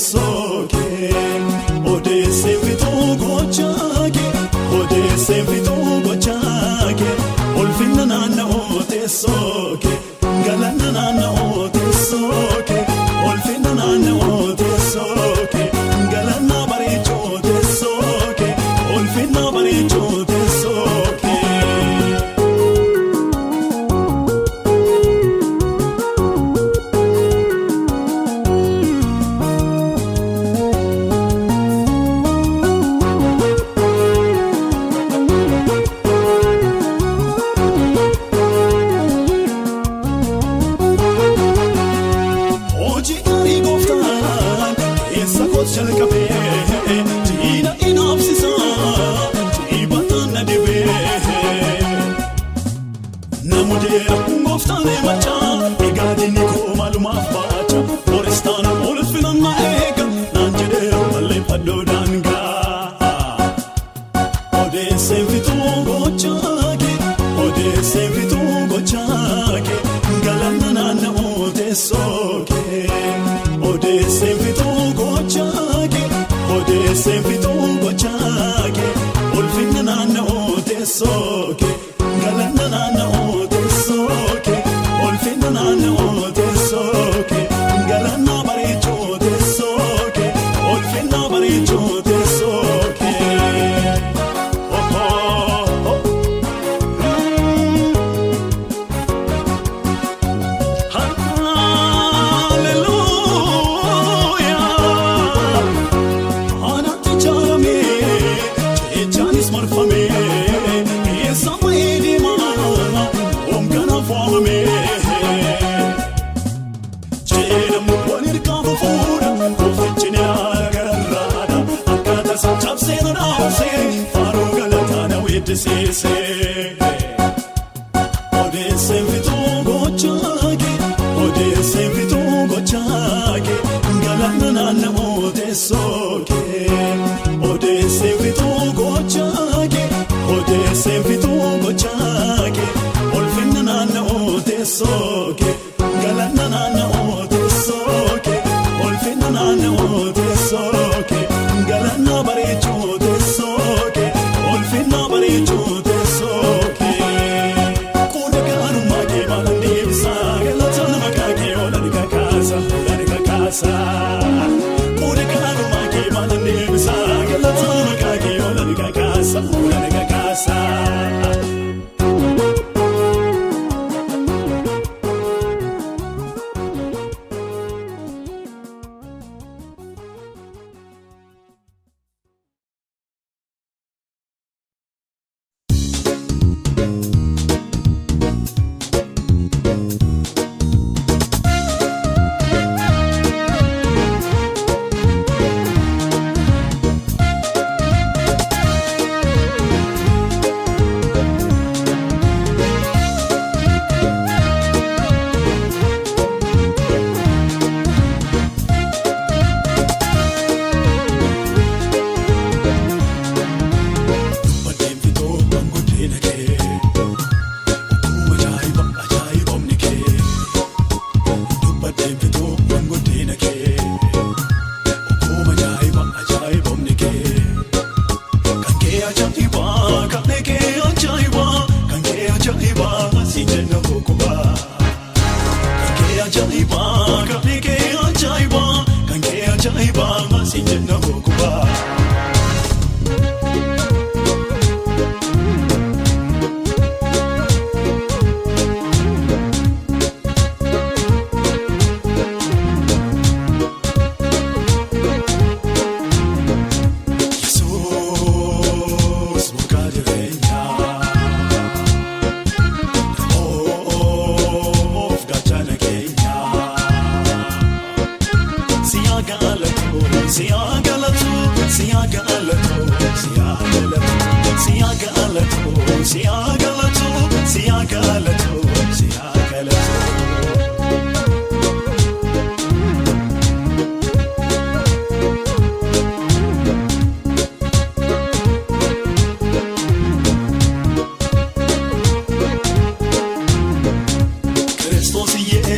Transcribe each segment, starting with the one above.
tesoke Odesse vitu gochake Odesse vitu gochake Olfinna nana o tesoke Galana nana o tesoke Olfinna nana o tesoke Galana baricho tesoke Olfinna baricho tesoke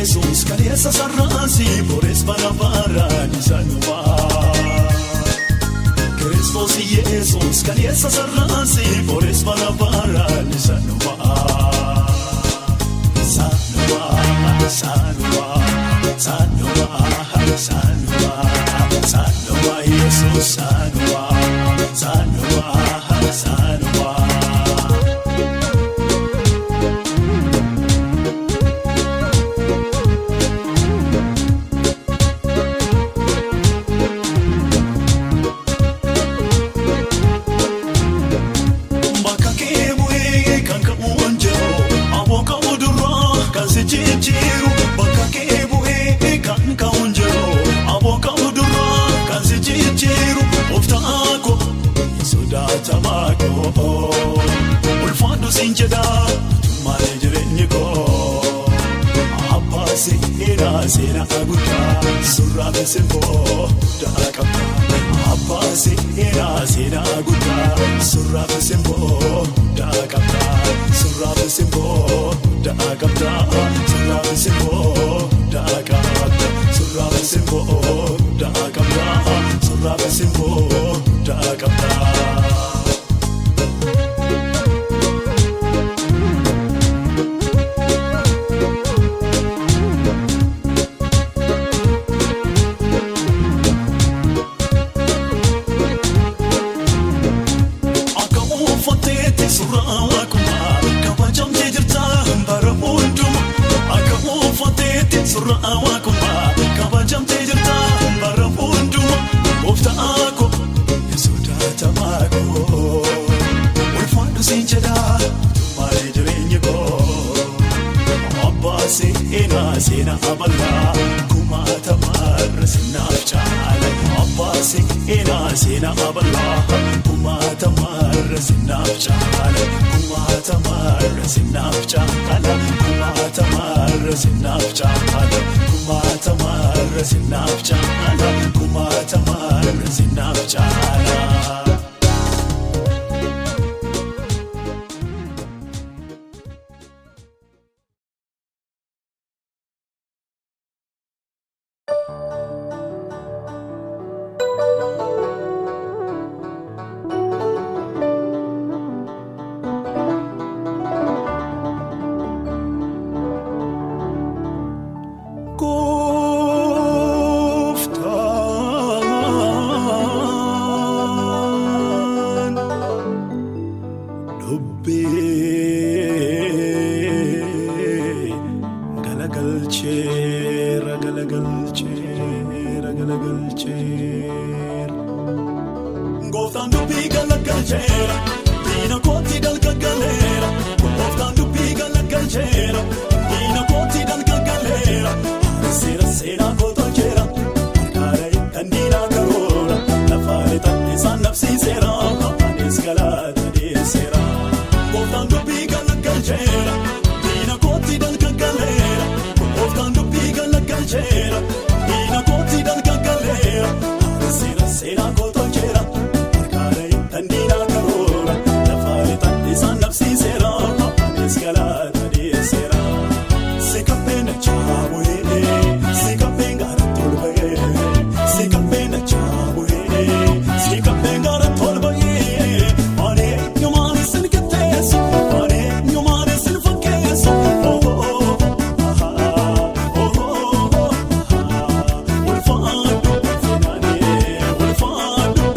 Jesús, kaleessa sarraasi, boores bara baraan isa nuwaa. Jesus kan yessa sarrasi Bores para parali sanwa Sanwa Sanwa Sanwa Sanwa Sanwa Jesus Sanwa Sanwa Sanwa Ulfaadhu siin jedhaa malee jireenyi koo abbaa seenaa guddaa surraa fi simboo daa qabda abbaa seenaa guddaa surraa fi simboo daa qabda surraa fi simboo daa qabda surraa fi simboo daa qabda surraa fi simboo daa qabda surraa fi simboo daa qabda. Seenaa abalaa kumaata marra sinaaf caala abbaa seenaa abalaa kumaata marra sinaaf caala kumaata marra sinaaf caala kumaata marra sinaaf caala kumaata marra sinaaf caala kumaata marra sinaaf caala. Gooftaan dubbii galagalcheera diina kootti dalgagaleera Gooftaan dubbii galagalcheera diina kootti dalgagaleera seenaa kootolcheera harkaadha kan diinaa karoora lafaalee taa'isaan nabsiiseera anis galaata deesseera Gooftaan dubbii galagalcheera diina kootti dalgagaleera Gooftaan dubbii galagalcheera diina kootti dalgagaleera seenaa kootolcheera. Tandina karoora lafaalee taa'isaan nabsiiseera anis galaata deesseera seekapeena chaabuhee seekapeen gaara tolbahee seekapeena chaabuhee seekapeen gaara tolbahee malee nyumaan isin ketteessu malee nyumaan isin fakkeessu ulfaadhu feenaanee ulfaadhu.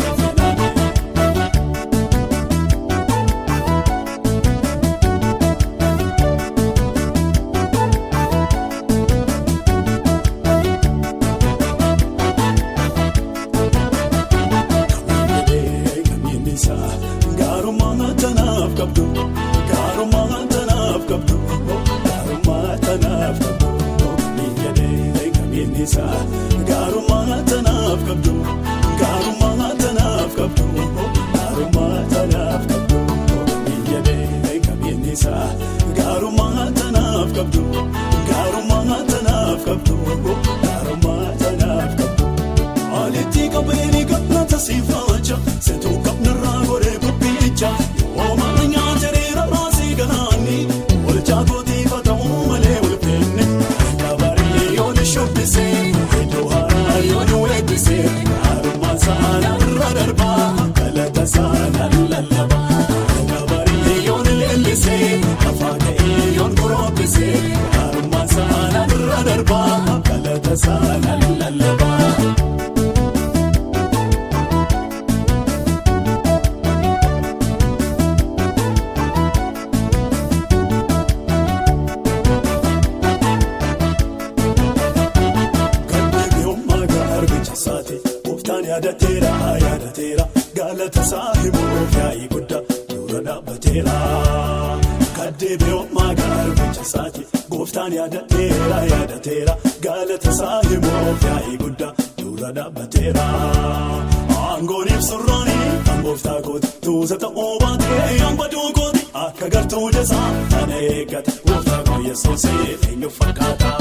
Gaarummaa tanaaf qabdu gaarummaa tanaaf qabdu gaarummaa tanaaf qabdu miidhagee kamiinisa gaarummaa tanaaf qabdu gaarummaa tanaaf qabdu gaarummaa tanaaf qabdu miidhagee kamiinisa gaarummaa tanaaf qabdu gaarummaa tanaaf qabdu gaarummaa tanaaf qabdu alitti qabeeni gabnata siifaacha seetuu qabnarraa godhee gubbicha yooma nyaatereera raasii galaanni olchaa gootiifa ta'uu malee ulfeenne kabaree yooni shubbisee iddoo haaraa yooni weebbisee gaarummaa saanaa irra darbaa galata isaa tasaa lallabaa. Yaadateera yaadateera galata saahimuuf yaa'ii guddaa dura dhaabbateera. Kaddeebi'oo garbicha isaati gooftaan yaadateera yaadateera galata saahimuuf yaa'ii guddaa dura dhaabbateera. Aangooniif surraanii kan gooftaa kooti tuusa ta'uu baatee hambaduu kooti akka gartuu jasaa kana eeggate gooftaa koo Yesuusiif eenyu fakkaata.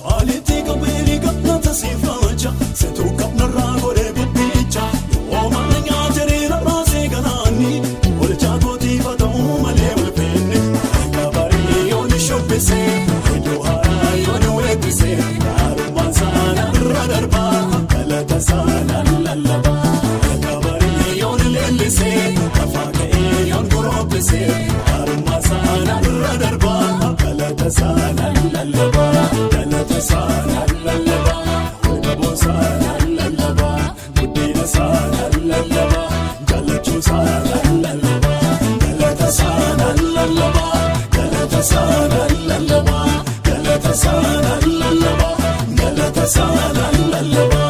Walitti qabeeni galata siifacha seetuu qabnarraa godhee guddicha yoo mana nyaatanii raasee ganaanni olchaa gootiifa ta'uu malee walfeenne akka barii yooni shobbisee iddoo haaraa yooni weebbisee gaarummaan saana irra darbaa galata saana lallabaa akka barii yooni leellisee lafaa ka'ee yoon gorobbisee gaarummaa saana irra darbaa galata saana lallabaa. Sana lallaba, wajjaboo sana lallaba, guddina sana lallaba, galachuu sana lallaba, galata sana lallaba, galata sana lallaba, galata sana lallaba, galata sana lallaba.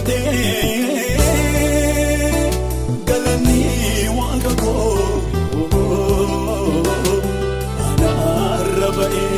godhate galani waaqa koo anaarra ba'ee.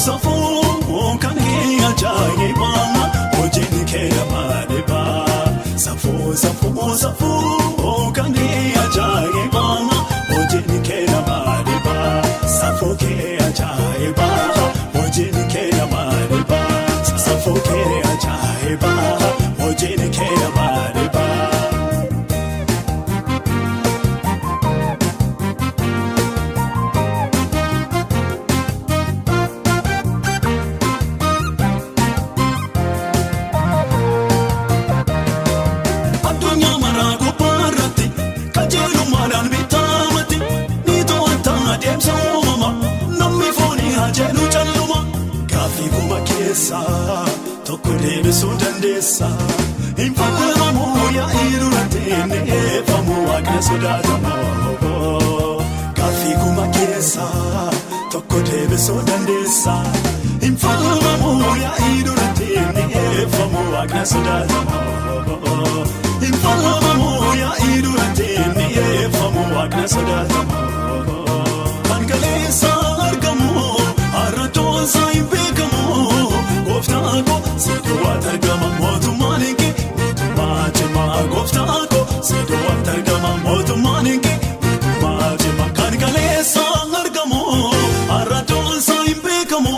Safuu kan kee ajaa'iba hojiin kee nama dhiba. Safuu kan kee ajaa'iba hojiin kee nama dhiba. Safuu kee ajaa'iba hojiin kee nama dhiba. Safuu kee ajaa'iba hojiin kee nama dhiba. addunyaa maraa gubbaarratti qajeelummaadhaan bitamatti ni to'ata adeemsa uumamaa namni foonii haa jedhu calluma gaaffii kuma keessaa tokko deebisuu dandeessa hin fakkaatamu yaa'ii duratti inni eeffamu Waaqni sodaatamoo gaaffii kuma keessaa tokko deebisuu dandeessa hin fakkaatamu yaa'ii duratti inni eeffamu Waaqni sodaatamoo hin fakkaatamu yaa'ii duratti inni eeffamu Waaqni sodaatamoo kan galeessa argamu har'a to'ansa hin beekamu gooftaa koo siidowwaatti argama mootummaan kee mootummaa cimaa gooftaa koo siidowwaatti argama mootummaan kee mootummaa cimaa kan galeessa argamu har'a to'ansa hin beekamu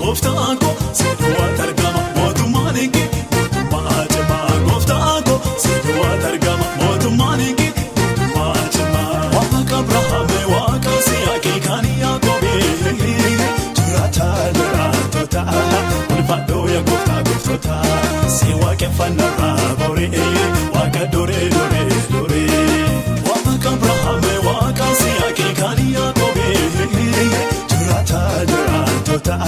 gooftaa koo siidowwaatti argama mootummaan kee mootummaa cimaa gooftaa koo siidowwaatti argama mootummaan kee mootummaa cimaa Waaqa Abrahaam Waaqa Isihaaq kan Yaaqoob jiraata jiraatota ulfaadhoo yaa gooftaa gooftota si waaqeffannarraa boree Waaqa duree Waaqa Abrahaam Waaqa Isihaaq kan Yaaqoob jiraata jiraatota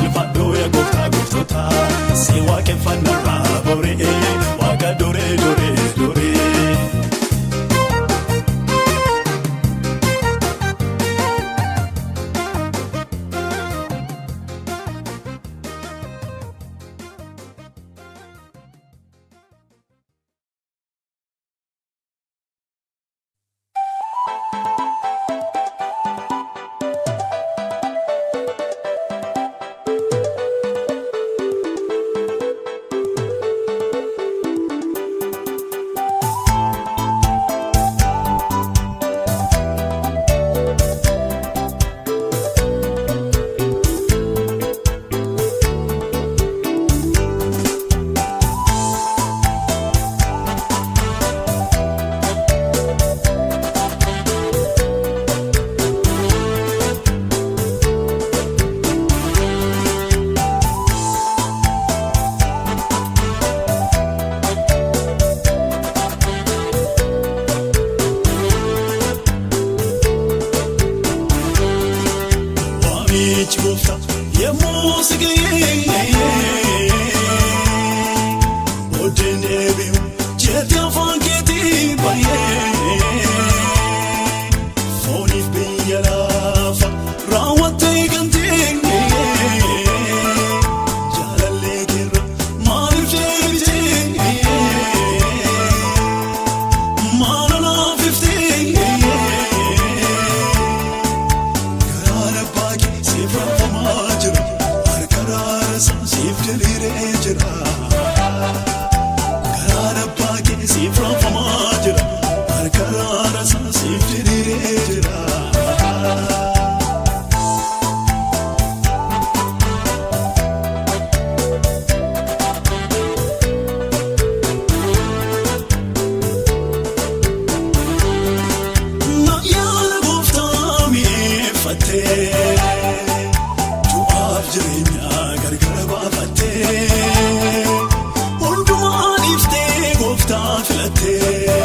ulfaadhoo yaa gooftaa gooftota si waaqeffannarraa boree Waaqa duree gooftaa yemmuu si ga'ee odeeffannoo deebi'u jeetii afaan keetii baay'ee fooniif biyya lafa raawwattee gantee jaalallee keerra maaliif deebitee maala naaf iftee garaana baay'ee siif raafamaa jira harka raarasa siif diriiree jira. Garaana baay'ee siif raafamaa jira harka raarasa siif diriiree jira. Nayyaala gooftaa mi'eeffattee du'aaf jireenya gargar baafattee hundumaan iftee gooftaa filattee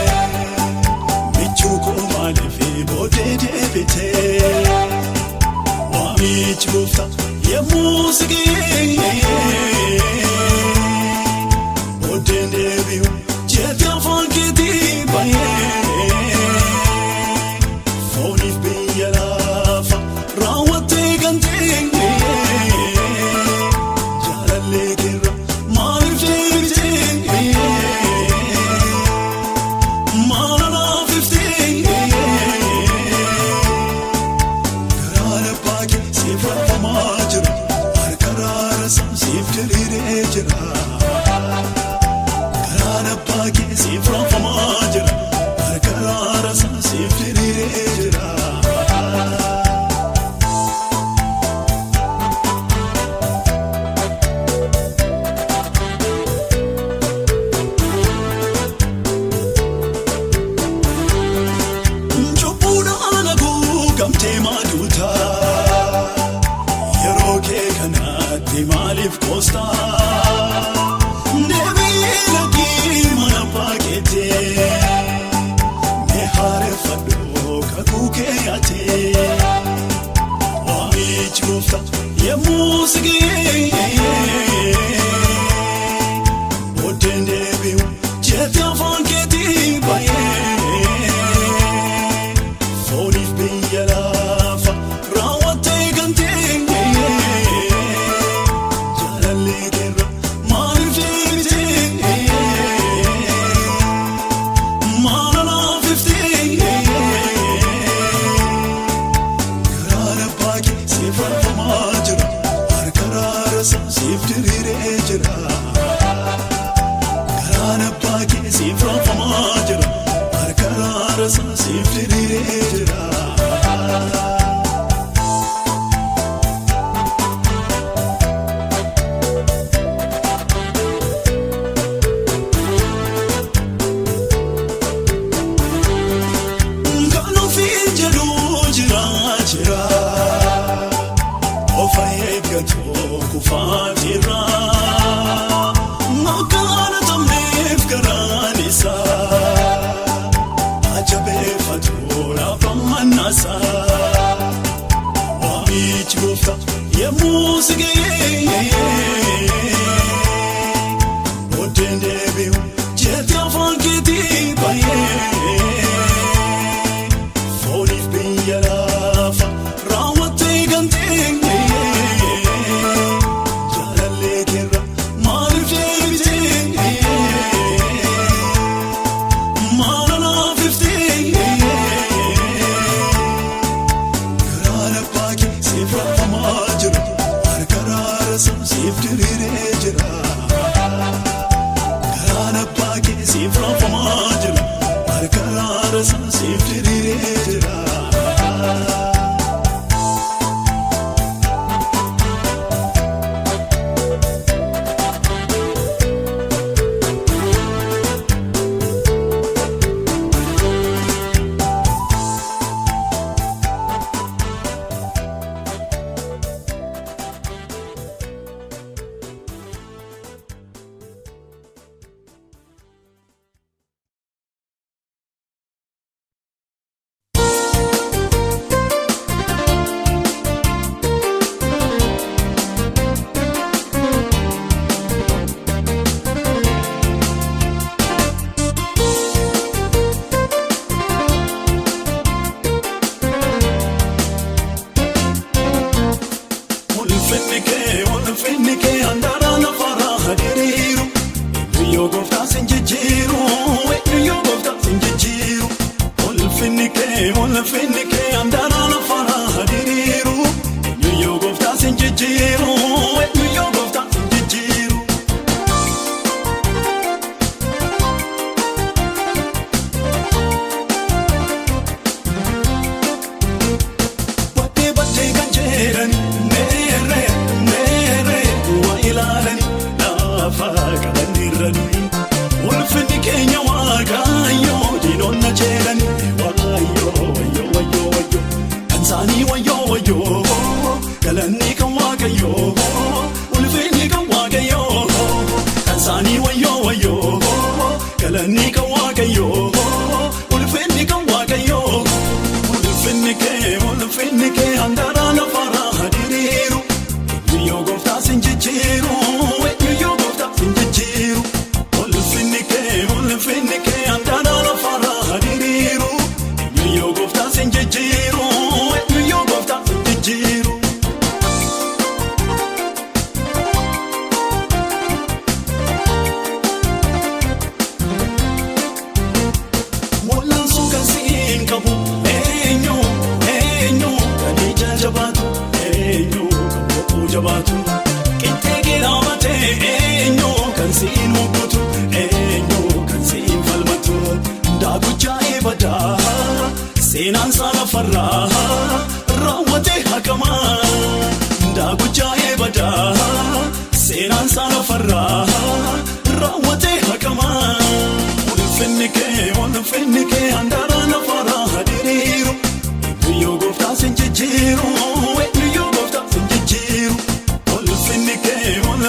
michuu koo maaliif booddee deebitee waamichi gooftaa yemmuu si ga'ee booddee deebi'u jeetii afaan keetii baay'ee fooniif biyya lafa raawwattee gantee jaalallee keerra maaliif deebitee maala naaf iftee garaana baay'ee siif raafamaa jira harka raarasa siif diriiree jira. Garaana baay'ee siif raafamaa jira harka raarasa siif diriiree jira. Cubbuudhaan haguugamtee maaduutaa yeroo kee kanatti maaliif koostaa deebi'ee lakkii mana baay'ee mehare fado kakuke ate wamichi gofta ye musigi odende biu jeta fanketi baye fonif biyala fa rawate gante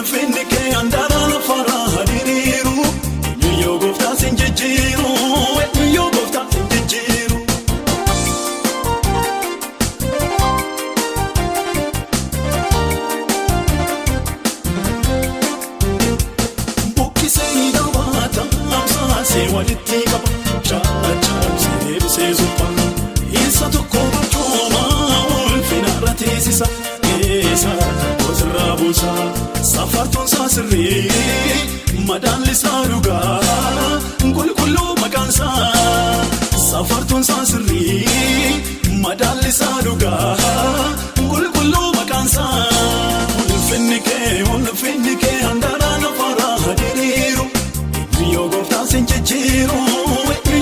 Finike andara la fara hadiriru, New York of Tassin Jiru. qaba chachaabsee bisee supha isa tokko barcuma ulfinarra teessisa keessa osirraa buusa safartuun isaa sirrii madaalli isaa dhugaa qulqulluu maqaansaa safartuun isaa sirrii madaalli isaa dhugaa qulqulluu maqaansaa ulfinni kee handaara lafarraa hadiiriiru yoo gooftaa sin jijjiiru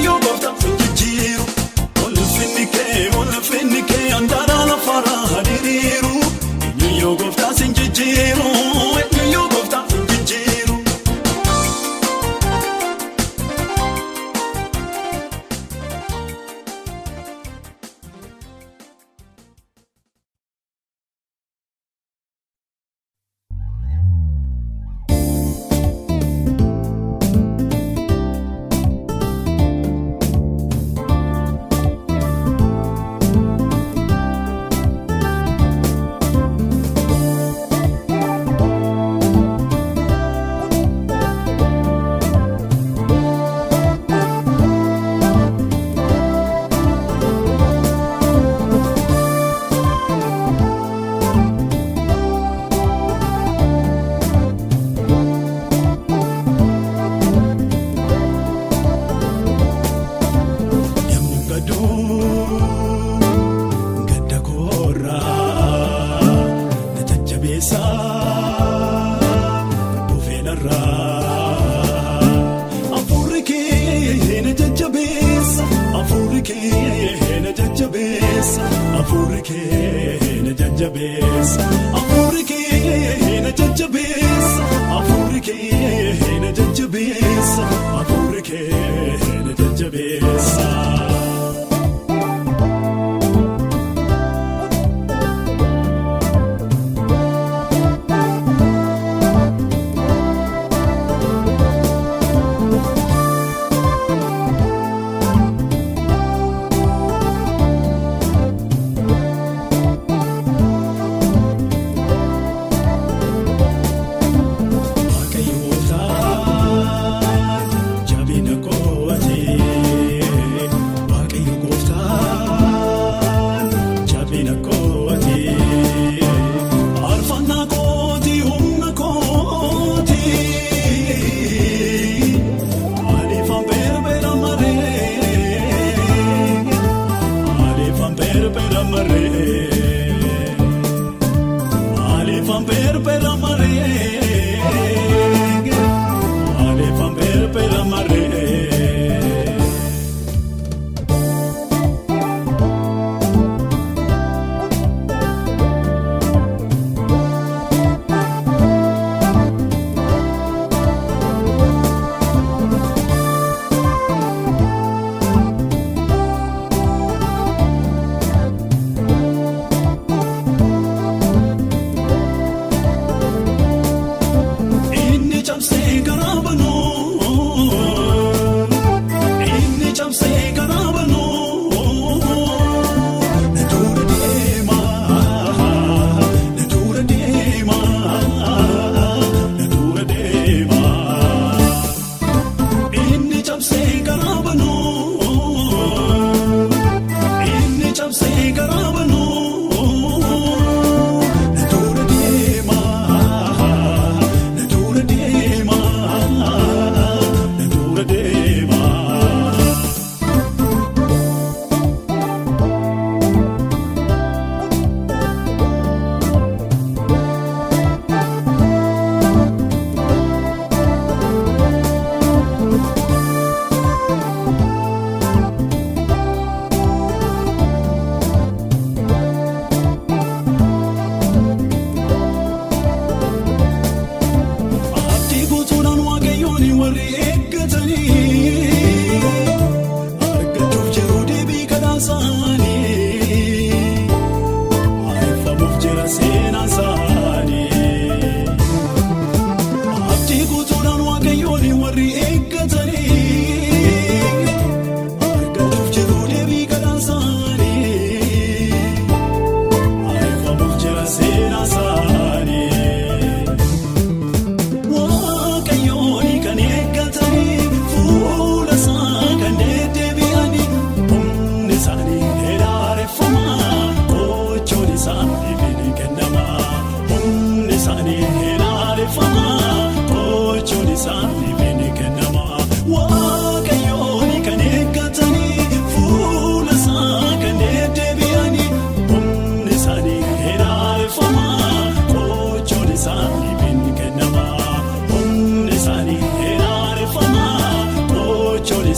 yoo gooftaa sin jijjiiru ulfinni kee handaara lafarraa hadiiriiru yoo gooftaa sin jijjiiru yoo gooftaa sin jijjiiru.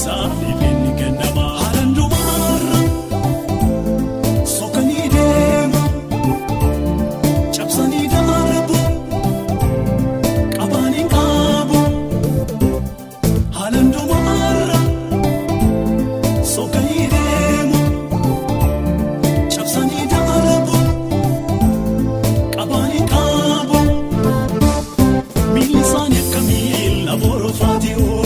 saafifin kennama. Haalaan dubaarra sookanii deemu cabsanii darbu qabaanii qabu. Haalaan dubaarra sookanii deemu cabsanii darbu qabaanii qabu. Miilli isaanii akka miila boroofaatiiwoo.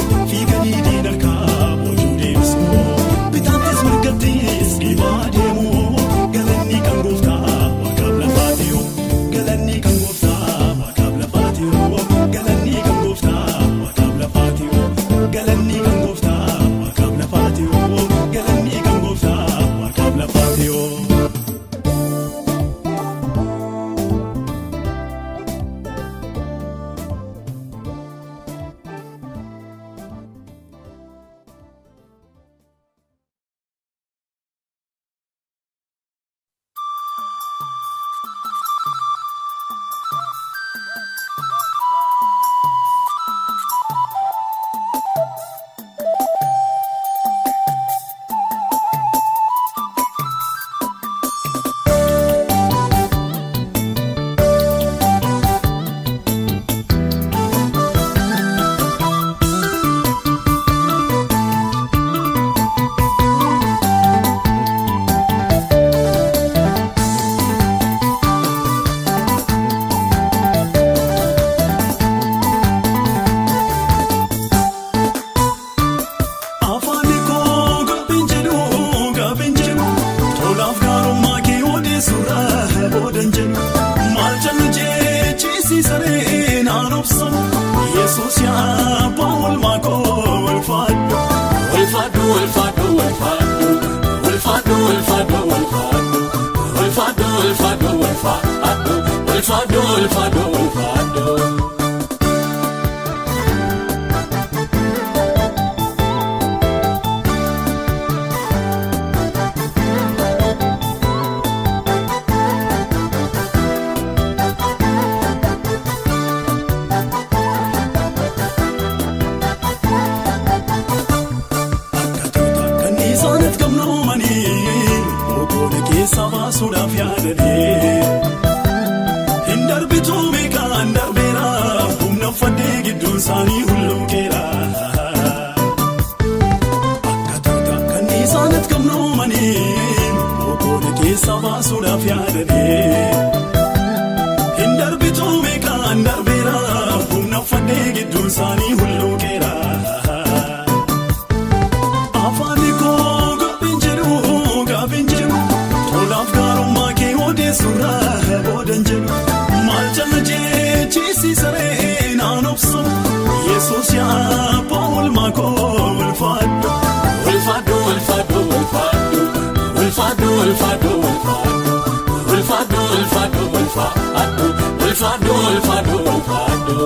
Suudhaaf yaadadhee hin darbituu meeqaan darbeera humna uffadhee gidduu isaanii hulluuqeera. Akka tuuta kan isaanitti gamnoomanii boqooda keessa baasuudhaaf yaadadhee hin darbituu meeqaan darbeera humna uffadhee gidduu isaanii hulluuqeera. Afaanni koo gaafin jedhu tolaaf gaarummaa kee odeessuurraa boodan jedhu maal jala jechiisiisa ree naan obsu Yesuus yaabba oolmaa koo ulfaadhu. Ulfaadhu ulfaadhu ulfaadhu ulfaadhu ulfaadhu ulfaadhu ulfaadhu ulfaadhu ulfaadhu ulfaadhu ulfaadhu.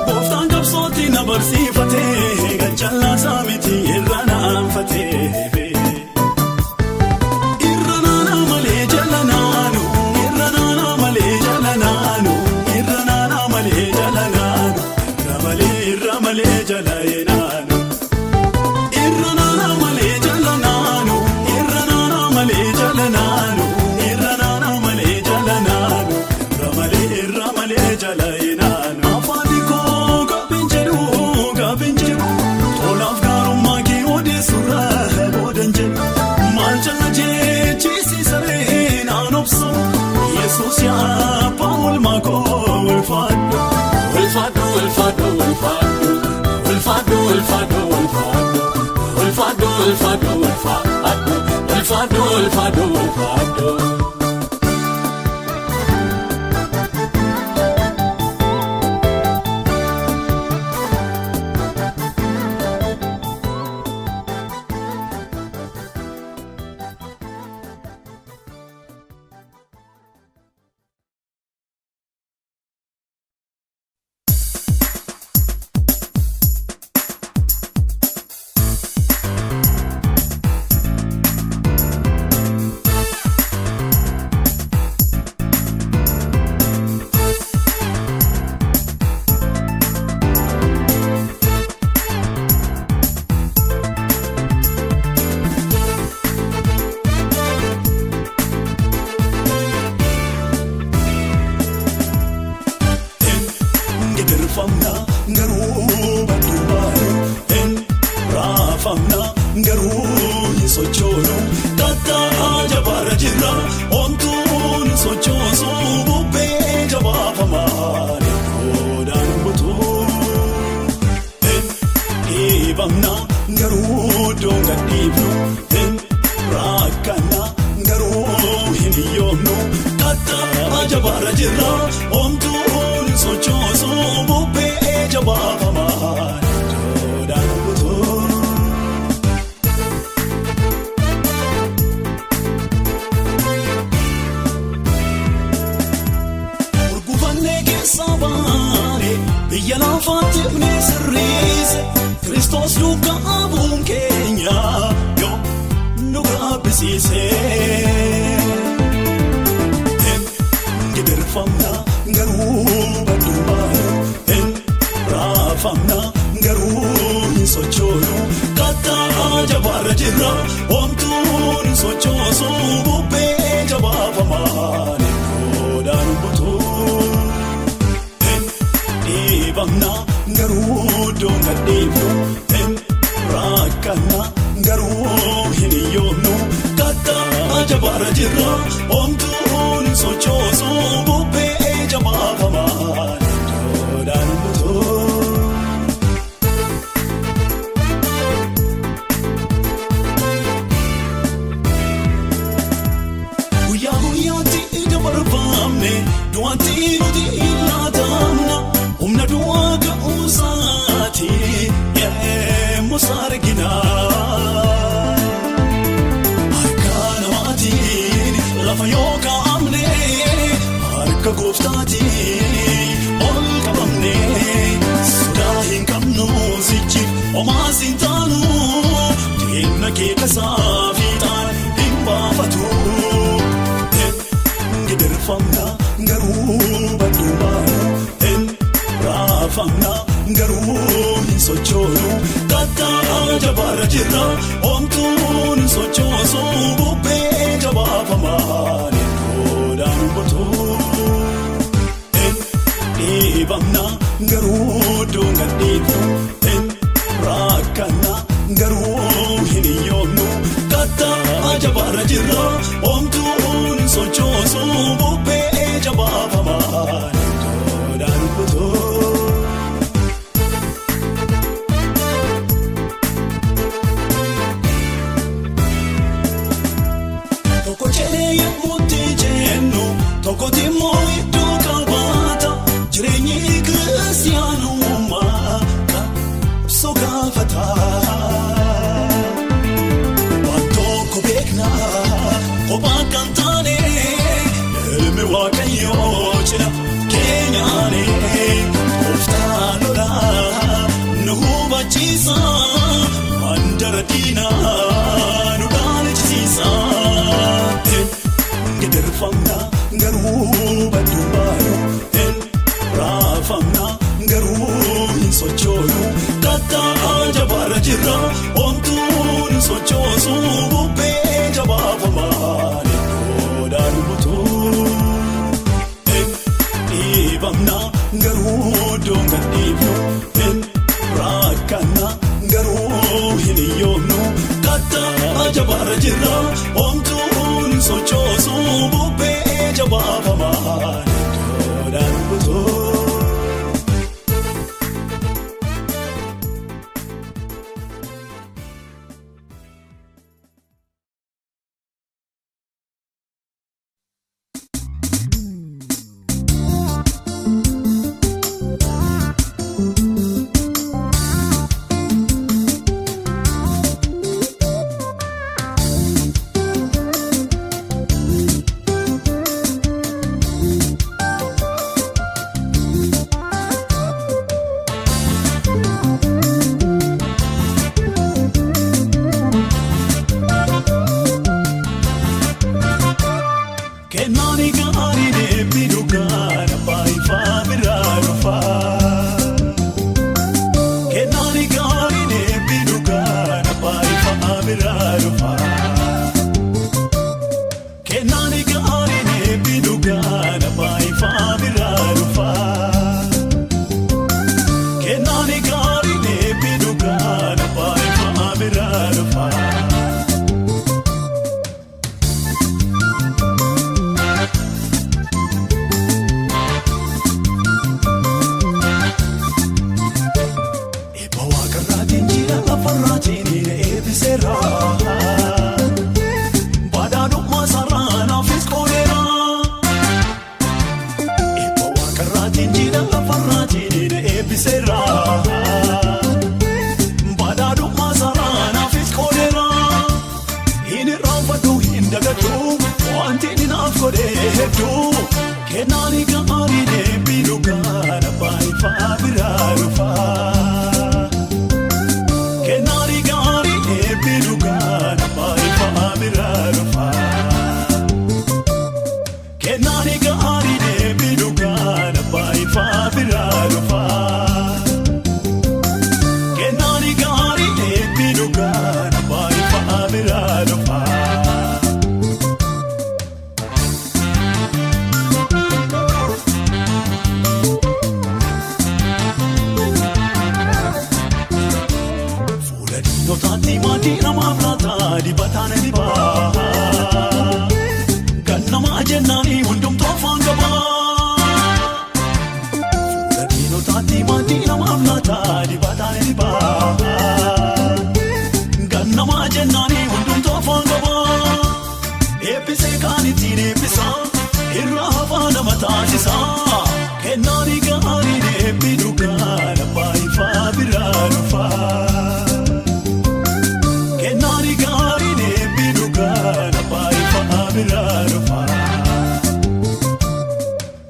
Booftaan qabsootti na barsiifatee gajjallaa saamiti irra naanfatee irra naana malee jala naanu irra naana malee jala naanu irra naana malee jala naanu irra malee jala naanu irra naana malee jala naanu irra naana malee jala naanu irra naana malee jala naanu irra malee jala naanu. Afaanni koo gaafin jedhu tolaaf gaarummaa kee odeessuurraa boodan jedhu maal jala jechiisiisa ree naan obsu Yesuus yaabba oolmaa koo ulfaadhu. Ulfaadhu ulfaadhu ulfaadhu ulfaadhu ulfaadhu ulfaadhu ulfaadhu ulfaadhu ulfaadhu ulfaadhu. Kataa jabaarra jirra omtuun sochoosuu bubbee jabaafamaa leekoodhaan butuu. Dhiibamna garuu doonga dhiibnu rakkana garuu hin yoomnu. Kataa jabaarra jirra omtuun sochoosuu bubbee jabaafamaa leekoodhaan butuu. Sabaane biyya lafaatti sirriise Kiristoos duukaa abuun keenya yoo nu gaabbisiise. Gidirfamna garuu badduubaanu raafamna garuu hin sochoonu. Kataa jabaarra jirra omtuun sochoosuu bubbee jabaafamaa leekoodhaan butuu. Dhiibamna garuu doonga dhiibnu rakkana garuu hin yoomnu. Kataa jabaarra jirra omtuun sochoosuu bubbee jabaafamaa leekoodhaan butuu. Guyyaa guyyaatti dabarfamne du'aatti nuti ilaatamna. Humna du'aa ga'uusaati yemmuu arginaa. Harka namaatiin lafa yoo kaa'amne harka gooftaatiin ol qabamne. Sodaa hin qabnu sichi homaas hin taanu deemna kee kasaa fiixaan hin baafatu. Gidirfamna garuu badduubaanu. Raafamna garuu hin sochoonu. Kataa jabaarra jirra omtuun sochoosuu bubbee jabaafamaa leekoodhaan butuu. Dhiibamna garuu doonga dhiibnu rakkana garuu hin yoomnu. Kataa jabaarra jirra omtuun sochoosuu bubbee jabaafamaa leekoodhaan butuu. Tokkotti immoo iddoo qabaata jireenyi kiristaanummaa qabsoo gaafata. Waan tokko beekna kophaa kan taane ilmi waaqayyoo cina keenyaane. Gooftaan lolaa nu hubachiisa mandara diinaa nu dhaalchisiisa. gode hedu kenani gaari ne biluga na bai fa birarufa kenani gaari ne biluga na bai fa birarufa kenani gaari ne biluga na bai fa birarufa kenani gaari ne biluga na bai fa birarufa Tati mati nama plata di batane di ba kan nama ajennani undum tofan gaba Ladino tati mati nama plata di batane di ba kan nama ajennani undum tofan gaba epise kaniti ne pisa irra hava nama tatisa kenani gaari ne biduga na bai fa birarufa Kenani gaari ne biduga na bai fa birarufa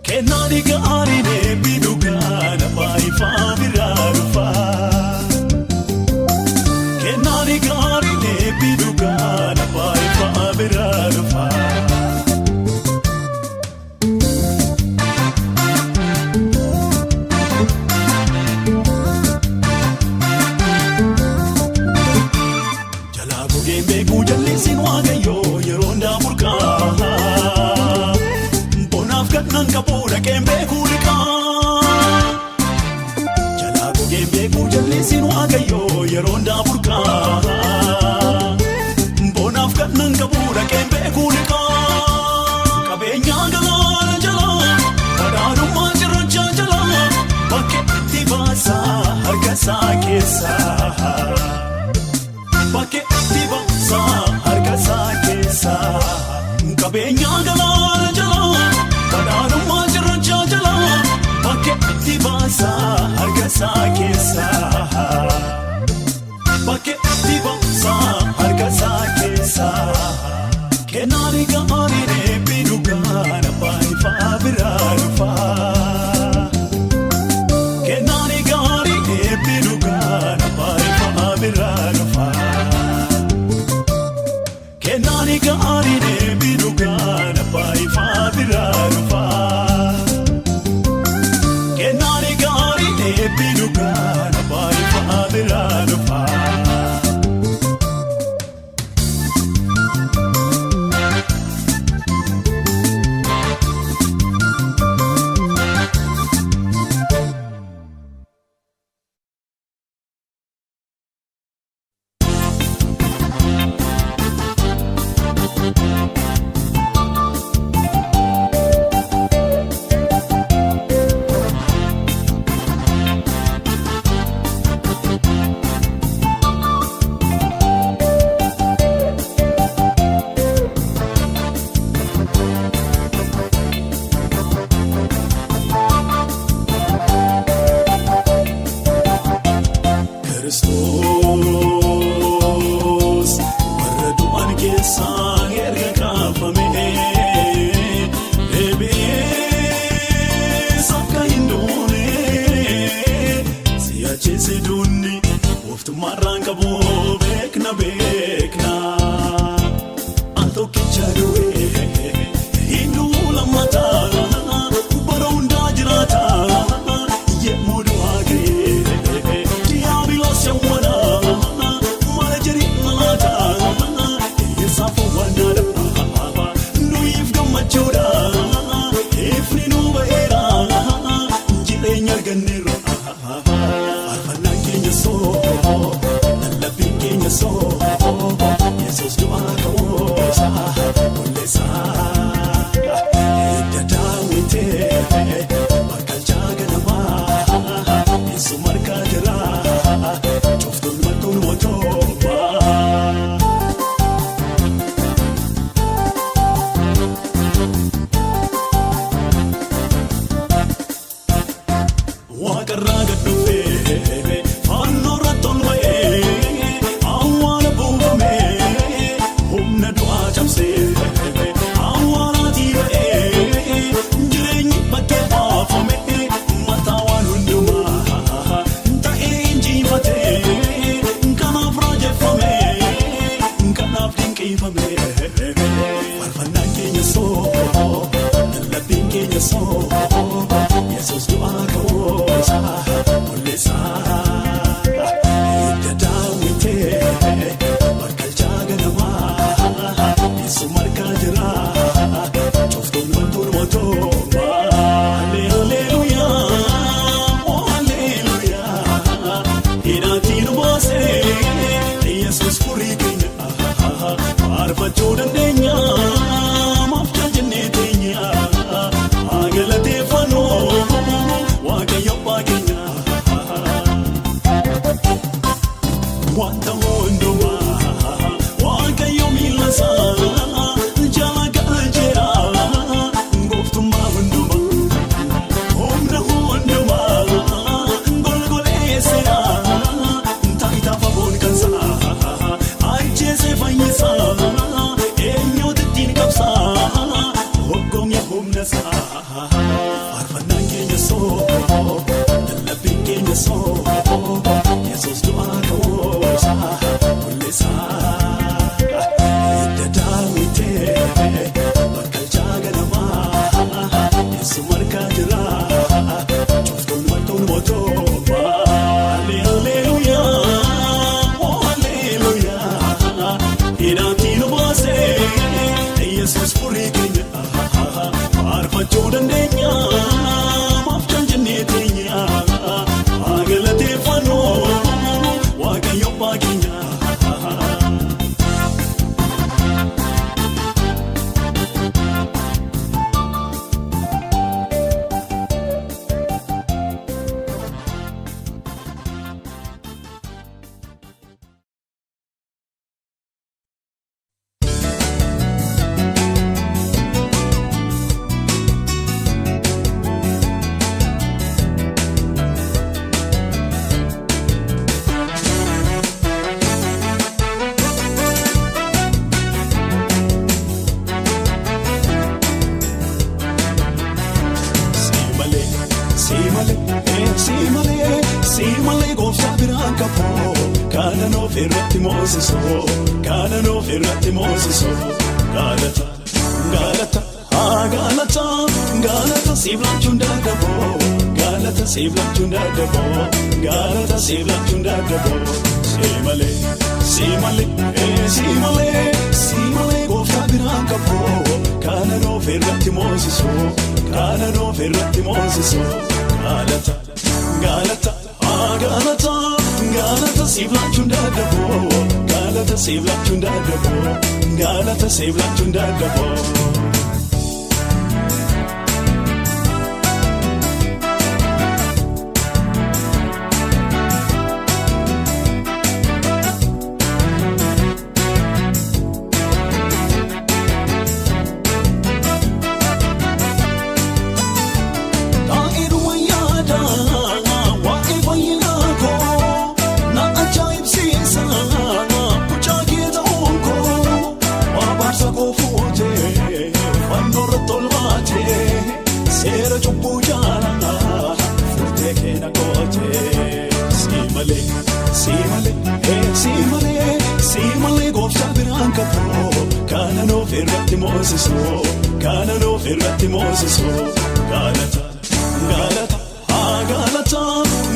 Kenani gaari ne biduga na bai fa birarufa Kenani gaari ne biduga na bai fa birarufa Jallisin waaqayyo yeroo ndaamurka bonaaf kadhan kapoora kembeeku lika jalaabu kembeeku jallisin waaqayyo yeroo ndaamurka bonaaf kadhan kapoora kembeeku lika qabeenya galaana jala badhaadhummaa cirracha jala bakkeetti baasa harkasaa keessa bakkeetti baasa harkasaa keessa qabeenya galaana jala badhaadhummaa cirracha jala bakkeetti baasa harkasaa keessa bakkeetti baasa harkasaa keessa kennaani gaari ne biduga na bai fa birarufa kennaani gaari ne biduga na bai fa birarufa Kenani gaari ne biduga na bai fa birarufa Kenani gaari ne biduga na bai fa birarufa Kristos warra du'an keessaa erga kaafame deebi'ee akka hin duune si'achi duunni oftummaarraan qabu beekna beekna al tokkicha du'e hinduu lammataa bara hundaa jiraata yemmuu du'aa ga'e diiyaabiloos yawwana mala jedhi malaata eessaafuu wannaadha nuyiif gammachuudha ifni nu ba'eera jireenya arganneerra faarfannaan keenya soo lallabbiin keenya soo yesuus du'aa ka'uusaa mul'isaa hidda daawwitee Farfannaan keenya soo lallabbiin keenya soo Yesuus du'aa ka'oosaa mul'isaa hidda daawwitee bakkalchaa ganamaa Yesu margaa jiraa cuftuun wantuun mootummaa Alleluuyaa oh alleluuyaa hidhaatiin boosee Yesuus furii keenya faarfachuu dandeenya maafcha jennee teenya galateeffannoo Waaqayyo abbaa keenya wanta hundumaa Waaqayyo miilasaa jala ga'eera gooftummaa hundumaa humna hundumaa golgoleesseera taayitaa fagoon kansaa ajjeesee fayyisaa eenyuutu ittiin qabsaa hoggoomya humna isaa faarfannaan keenya soo lallabbiin keenya soo Yesuus du'aa ka'oosaa mul'isaa hidda daawwitee bakkalchaa ganamaa Yesu margaa jiraa cuftuun wantuun mootummaa Alleluuyaa oh alleluuyaa hidhaatiin boosee Yesuus furii keenya faarfachuu dandeenya maafcha jennee teenya galateeffannoo Waaqayyo abbaa keenya Simalee gooftaa biraan qaboo kana noof irratti moosisoo kana noof irratti moosisoo galata galata galata galata siiflachuun dadhaboo galata siiflachuun dadhaboo galata siiflachuun dadhaboo simalee gooftaa biraan qaboo kana noof irratti moosisoo kana noof irratti moosisoo galata galata galata galata siiflachuun dadhaboo galata siiflachuun dadhaboo galata siiflachuun dadhaboo Simalee gooftaa biraan qaboo kana noof irratti moosisoo kana noof irratti moosisoo galata galata galata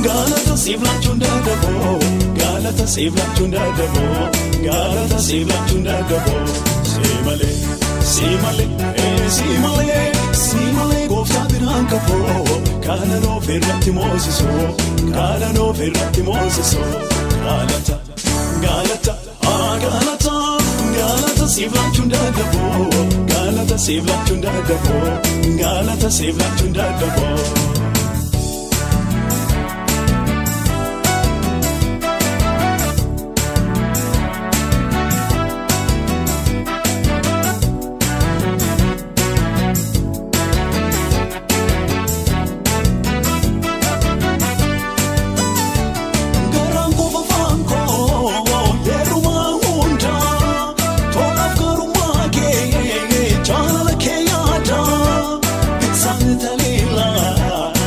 galata siiflachuun dadhaboo galata siiflachuun dadhaboo galata siiflachuun dadhaboo simalee gooftaa biraan qaboo kana noof irratti moosisoo kana noof irratti moosisoo galata galata galata galata siiflachuun dadhaboo galata siiflachuun dadhaboo galata siiflachuun dadhaboo Jaalala kee yaada, bitsaanii taliilaa.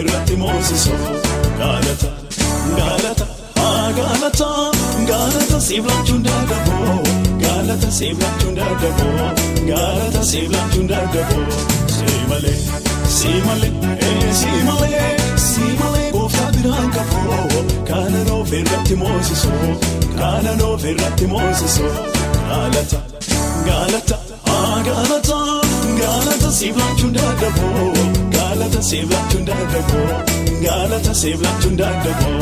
ofirratti moosisu galata galata galata galata siiflachuun dadhaboo galata siiflachuun dadhaboo galata siiflachuun dadhaboo simalee simalee simalee simalee gooftaa biraan qaboo kana ofirratti moosisu kana ofirratti moosisu galata galata galata galata siiflachuun dadhaboo galata siiflachuun dadhaboo galata siiflachuun dadhaboo.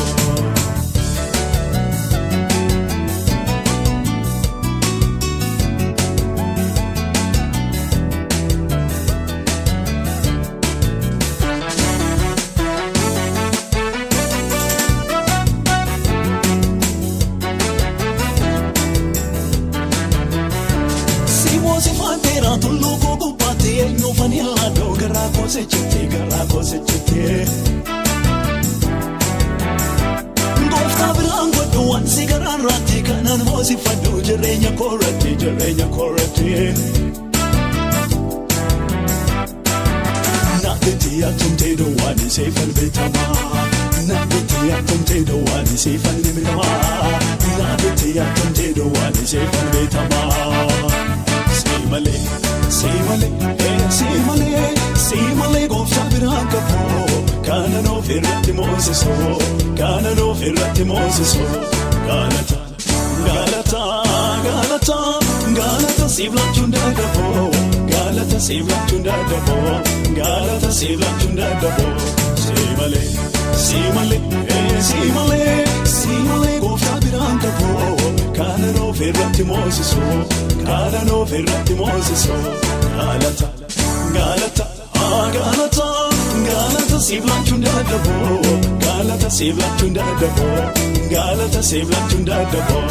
Gooftaa biraan godhu waan si garaan raatti kanan moosifadhu jireenya koorratti naafetti atumtee dhoowwaan seefan beekamaa naafetti atumtee dhoowwaan seefan beekamaa naafetti atumtee dhoowwaan seefan beekamaa simalee simalee simalee simalee gooftaa biraan qaboo kana ofirratti moosisu kana ofirratti moosisu galata galata galata galata siiflachuun dadhaboo galata siiflachuun dadhaboo galata siiflachuun dadhaboo simalee simalee simalee simalee gooftaa biraan qaboo kana ofirratti moosisu kana ofirratti moosisu galata galata galata galata siiflachuun dadhaboo galata siiflachuun dadhaboo galata siiflachuun dadhaboo.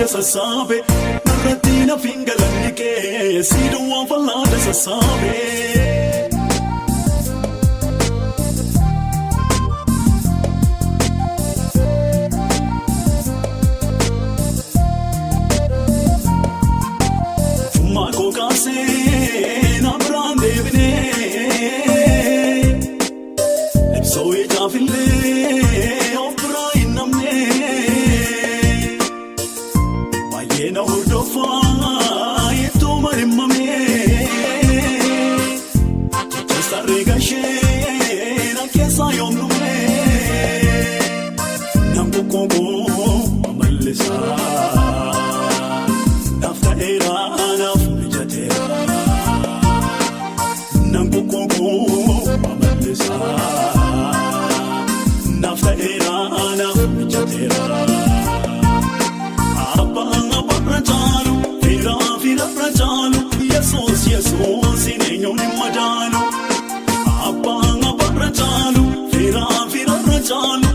fallada sassabe narratina fingalanni che siduwan fallada sassabe Marco Case na brande bine so ita fille opra inamne bayena urdofa yeto marimame tsarregashe na kesa yomlume namko kongo malisa dafta era anaf mijatera namko kongo malisa Nafta era ana mijatera Abba rajalu Fira fira rajalu Yesus inenyo ni madalu Abba rajalu Fira fira rajalu